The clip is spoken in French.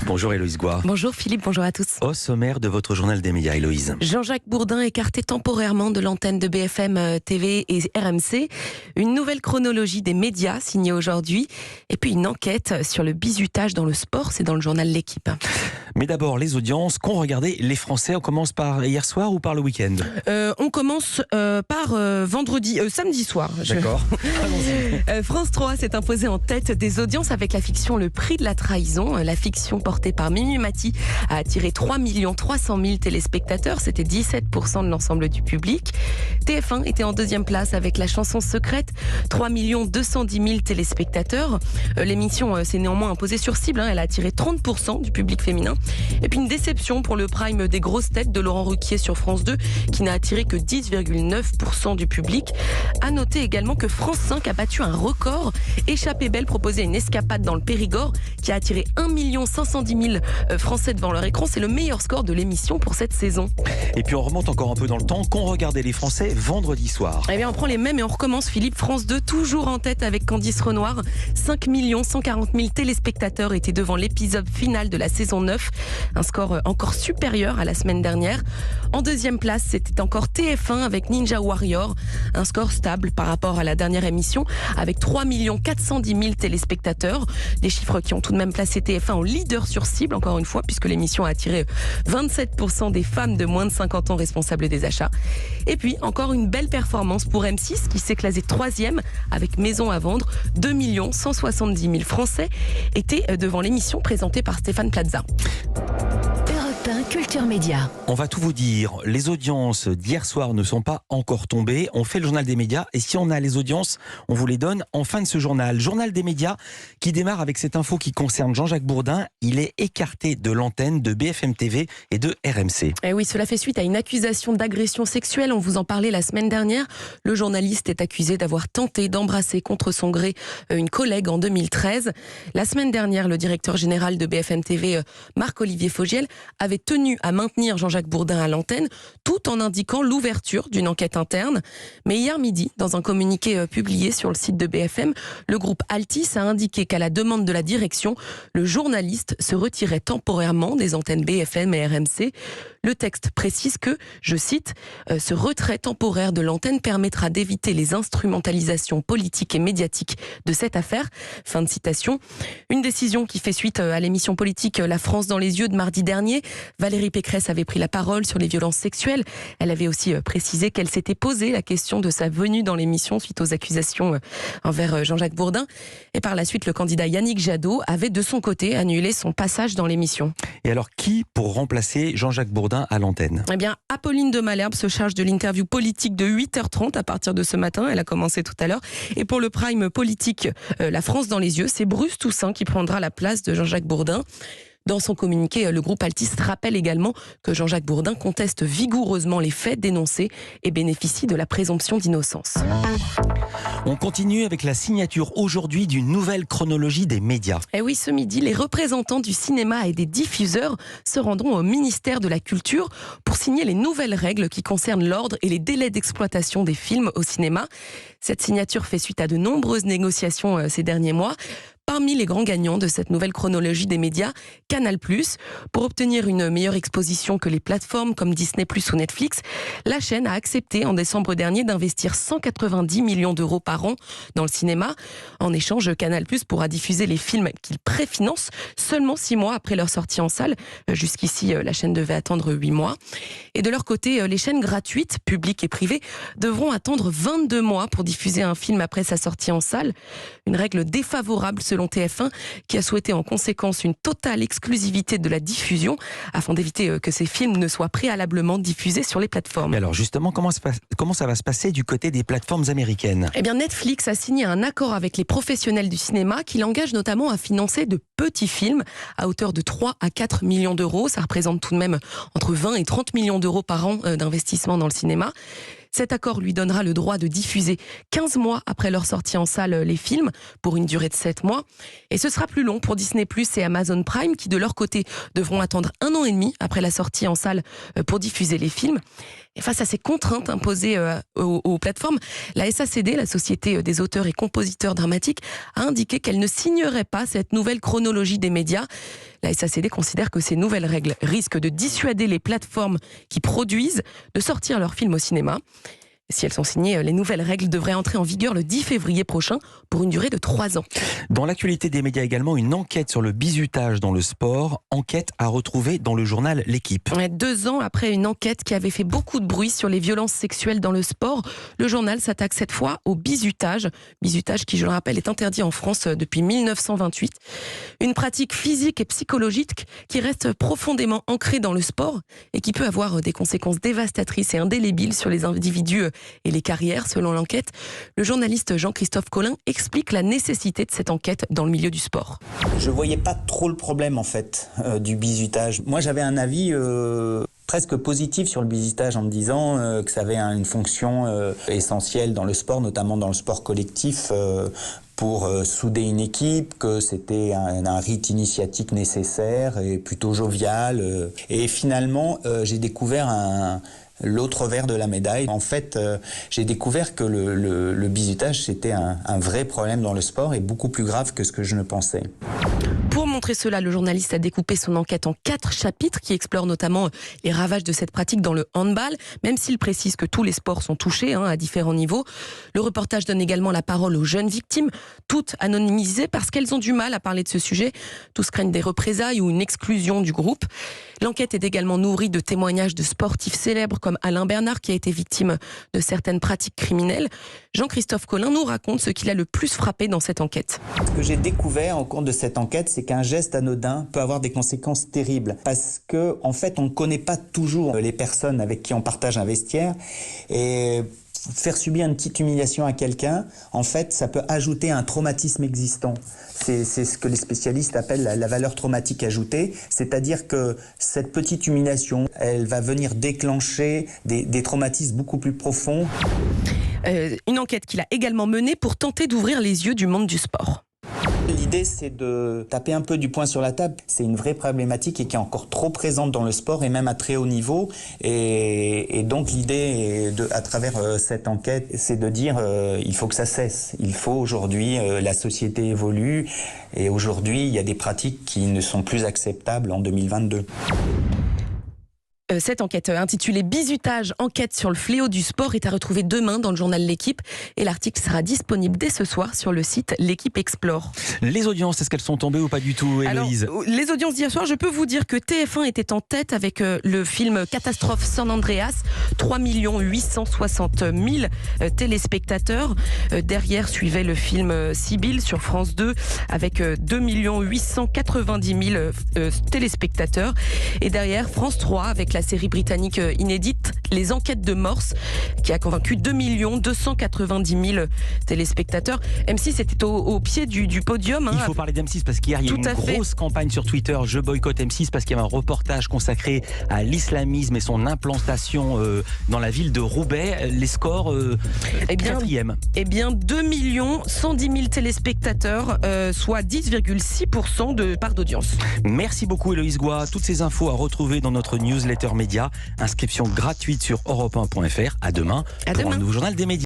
Bonjour Héloïse Goua. Bonjour Philippe, bonjour à tous. Au sommaire de votre journal des médias, Héloïse. Jean-Jacques Bourdin écarté temporairement de l'antenne de BFM TV et RMC. Une nouvelle chronologie des médias signée aujourd'hui. Et puis une enquête sur le bizutage dans le sport, c'est dans le journal L'Équipe. Mais d'abord, les audiences qu'ont regardé les Français. On commence par hier soir ou par le week-end? On commence par samedi soir. D'accord. France 3 s'est imposé en tête des audiences avec la fiction Le Prix de la Trahison. La fiction portée par Mimi Mati a attiré 3 300 000 téléspectateurs. C'était 17% de l'ensemble du public. TF1 était en deuxième place avec La Chanson Secrète. 3 210 000 téléspectateurs. L'émission s'est néanmoins imposée sur cible. Elle a attiré 30% du public féminin. Et puis une déception pour le prime des grosses têtes de Laurent Ruquier sur France 2 qui n'a attiré que 10,9% du public. À noter également que France 5 a battu un record. Échappée belle proposait une escapade dans le Périgord qui a attiré 1 510 000 Français devant leur écran. C'est le meilleur score de l'émission pour cette saison. Et puis on remonte encore un peu dans le temps. Qu'ont regardé les Français vendredi soir? Eh bien on prend les mêmes et on recommence Philippe. France 2 toujours en tête avec Candice Renoir. 5 140 000 téléspectateurs étaient devant l'épisode final de la saison 9. Un score encore supérieur à la semaine dernière. En deuxième place, c'était encore TF1 avec Ninja Warrior. Un score stable par rapport à la dernière émission avec 3 410 000 téléspectateurs. Des chiffres qui ont tout de même placé TF1 en leader sur cible, encore une fois, puisque l'émission a attiré 27% des femmes de moins de 50 ans responsables des achats. Et puis, encore une belle performance pour M6 qui s'est classé troisième avec Maison à vendre. 2 170 000 Français étaient devant l'émission présentée par Stéphane Plaza. Culture Média. On va tout vous dire. Les audiences d'hier soir ne sont pas encore tombées. On fait le journal des médias et si on a les audiences, on vous les donne en fin de ce journal. Journal des médias qui démarre avec cette info qui concerne Jean-Jacques Bourdin. Il est écarté de l'antenne de BFM TV et de RMC. Et oui, cela fait suite à une accusation d'agression sexuelle. On vous en parlait la semaine dernière. Le journaliste est accusé d'avoir tenté d'embrasser contre son gré une collègue en 2013. La semaine dernière, le directeur général de BFM TV, Marc-Olivier Fogiel, avait tenu à maintenir Jean-Jacques Bourdin à l'antenne tout en indiquant l'ouverture d'une enquête interne. Mais hier midi, dans un communiqué publié sur le site de BFM, le groupe Altis a indiqué qu'à la demande de la direction, le journaliste se retirait temporairement des antennes BFM et RMC. Le texte précise que, je cite, « ce retrait temporaire de l'antenne permettra d'éviter les instrumentalisations politiques et médiatiques de cette affaire ». Fin de citation. Une décision qui fait suite à l'émission politique La France dans les yeux de mardi dernier. Valérie Pécresse avait pris la parole sur les violences sexuelles. Elle avait aussi précisé qu'elle s'était posé la question de sa venue dans l'émission suite aux accusations envers Jean-Jacques Bourdin. Et par la suite, le candidat Yannick Jadot avait de son côté annulé son passage dans l'émission. Et alors, qui pour remplacer Jean-Jacques Bourdin à l'antenne? Eh bien, Apolline de Malherbe se charge de l'interview politique de 8h30 à partir de ce matin. Elle a commencé tout à l'heure. Et pour le prime politique, La France dans les yeux, c'est Bruce Toussaint qui prendra la place de Jean-Jacques Bourdin. Dans son communiqué, le groupe Altis rappelle également que Jean-Jacques Bourdin conteste vigoureusement les faits dénoncés et bénéficie de la présomption d'innocence. On continue avec la signature aujourd'hui d'une nouvelle chronologie des médias. Et oui, ce midi, les représentants du cinéma et des diffuseurs se rendront au ministère de la Culture pour signer les nouvelles règles qui concernent l'ordre et les délais d'exploitation des films au cinéma. Cette signature fait suite à de nombreuses négociations ces derniers mois. Parmi les grands gagnants de cette nouvelle chronologie des médias, Canal+. Pour obtenir une meilleure exposition que les plateformes comme Disney+ ou Netflix, la chaîne a accepté en décembre dernier d'investir 190 millions d'euros par an dans le cinéma. En échange, Canal+ pourra diffuser les films qu'il préfinance seulement 6 mois après leur sortie en salle. Jusqu'ici, la chaîne devait attendre 8 mois. Et de leur côté, les chaînes gratuites, publiques et privées, devront attendre 22 mois pour diffuser un film après sa sortie en salle. Une règle défavorable selon TF1, qui a souhaité en conséquence une totale exclusivité de la diffusion afin d'éviter que ces films ne soient préalablement diffusés sur les plateformes. Mais alors justement, comment ça va se passer du côté des plateformes américaines? Eh bien, Netflix a signé un accord avec les professionnels du cinéma qui l'engage notamment à financer de petits films à hauteur de 3 à 4 millions d'euros. Ça représente tout de même entre 20 et 30 millions d'euros par an d'investissement dans le cinéma. Cet accord lui donnera le droit de diffuser 15 mois après leur sortie en salle les films, pour une durée de 7 mois. Et ce sera plus long pour Disney+ et Amazon Prime, qui de leur côté devront attendre 1 an et demi après la sortie en salle pour diffuser les films. Et face à ces contraintes imposées aux plateformes, la SACD, la Société des auteurs et compositeurs dramatiques, a indiqué qu'elle ne signerait pas cette nouvelle chronologie des médias. La SACD considère que ces nouvelles règles risquent de dissuader les plateformes qui produisent de sortir leurs films au cinéma. Si elles sont signées, les nouvelles règles devraient entrer en vigueur le 10 février prochain pour une durée de 3 ans. Dans l'actualité des médias également, une enquête sur le bizutage dans le sport. Enquête à retrouver dans le journal L'Équipe. 2 ans après une enquête qui avait fait beaucoup de bruit sur les violences sexuelles dans le sport, le journal s'attaque cette fois au bizutage. Bizutage qui, je le rappelle, est interdit en France depuis 1928. Une pratique physique et psychologique qui reste profondément ancrée dans le sport et qui peut avoir des conséquences dévastatrices et indélébiles sur les individus et les carrières, selon l'enquête. Le journaliste Jean-Christophe Colin explique la nécessité de cette enquête dans le milieu du sport. Je voyais pas trop le problème en fait du bizutage. Moi j'avais un avis presque positif sur le bizutage en me disant que ça avait une fonction essentielle dans le sport, notamment dans le sport collectif, pour souder une équipe, que c'était un rite initiatique nécessaire et plutôt jovial. Et finalement, j'ai découvert l'autre revers de la médaille. En fait, j'ai découvert que le bizutage, c'était un vrai problème dans le sport et beaucoup plus grave que ce que je ne pensais. Pour montrer cela, le journaliste a découpé son enquête en 4 chapitres qui explorent notamment les ravages de cette pratique dans le handball, même s'il précise que tous les sports sont touchés à différents niveaux. Le reportage donne également la parole aux jeunes victimes, toutes anonymisées parce qu'elles ont du mal à parler de ce sujet. Tous craignent des représailles ou une exclusion du groupe. L'enquête est également nourrie de témoignages de sportifs célèbres comme Alain Bernard qui a été victime de certaines pratiques criminelles. Jean-Christophe Colin nous raconte ce qui l'a le plus frappé dans cette enquête. Ce que j'ai découvert au cours de cette enquête, c'est qu'un geste anodin peut avoir des conséquences terribles parce que, en fait, on ne connaît pas toujours les personnes avec qui on partage un vestiaire et faire subir une petite humiliation à quelqu'un, en fait, ça peut ajouter un traumatisme existant. C'est ce que les spécialistes appellent la valeur traumatique ajoutée, c'est-à-dire que cette petite humiliation, elle va venir déclencher des traumatismes beaucoup plus profonds. Une enquête qu'il a également menée pour tenter d'ouvrir les yeux du monde du sport. L'idée, c'est de taper un peu du poing sur la table. C'est une vraie problématique et qui est encore trop présente dans le sport et même à très haut niveau. Et donc l'idée, à travers cette enquête, c'est de dire il faut que ça cesse. Il faut aujourd'hui, la société évolue et aujourd'hui, il y a des pratiques qui ne sont plus acceptables en 2022. Cette enquête intitulée Bizutage, enquête sur le fléau du sport est à retrouver demain dans le journal L'Équipe et l'article sera disponible dès ce soir sur le site L'Équipe Explore. Les audiences, est-ce qu'elles sont tombées ou pas du tout, Héloïse ? Alors, les audiences d'hier soir, je peux vous dire que TF1 était en tête avec le film Catastrophe San Andreas, 3 860 000 téléspectateurs. Derrière suivait le film Sibylle sur France 2 avec 2 890 000 téléspectateurs. Et derrière France 3 avec la série britannique inédite Les Enquêtes de Morse qui a convaincu 2 290 000 téléspectateurs. M6 était au pied du podium. Il faut parler d'M6 parce qu'hier il y a eu une grosse campagne sur Twitter. Je boycotte M6 parce qu'il y avait un reportage consacré à l'islamisme et son implantation dans la ville de Roubaix. Les scores, 4e. Eh bien 2 110 000 téléspectateurs, soit 10,6% de part d'audience. Merci beaucoup Héloïse Goua. Toutes ces infos à retrouver dans notre newsletter média. Inscription gratuite sur europe1.fr. À demain pour un nouveau journal des médias.